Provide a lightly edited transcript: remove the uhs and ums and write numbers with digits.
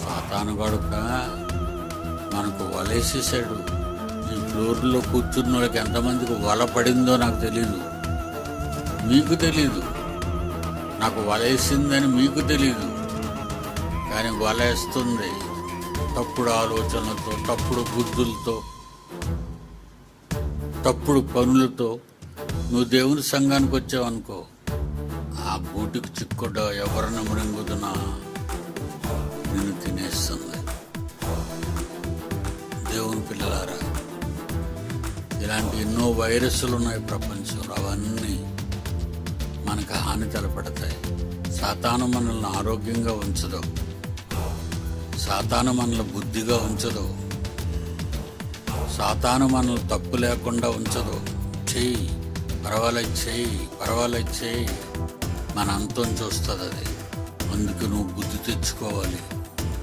సాతాను గడుక మనకు వలేసేసాడు. ఈ ఫ్లోర్లో కూర్చున్న వాళ్ళకి ఎంతమందికి వల పడిందో నాకు తెలీదు, మీకు తెలీదు. నాకు వలేసిందని మీకు తెలీదు, కానీ వలేస్తుంది. తప్పుడు ఆలోచనలతో, తప్పుడు బుద్ధులతో, తప్పుడు పనులతో నువ్వు దేవుని సంఘానికి వచ్చావనుకో, ఆ బూటికి చిక్కుడ ఎవరిని మృంగుతున్నా నిన్ను తినేస్తుంది. దేవుని పిల్లలారా, ఇలాంటి ఎన్నో వైరస్లు ఉన్నాయి ప్రపంచంలో. అవన్నీ మనకు హాని తలపెడతాయి. సాతాను మనల్ని ఆరోగ్యంగా ఉంచదు, సాతాను మనల్ని బుద్ధిగా ఉంచదు, సాతాను మనల్ని తప్పు లేకుండా ఉంచదు. చెయ్యి, పర్వాలేదు చెయ్యి, పర్వాలేదు చెయ్యి, మన అంతం చూస్తుంది అది. అందుకు నువ్వు బుద్ధి తెచ్చుకోవాలి.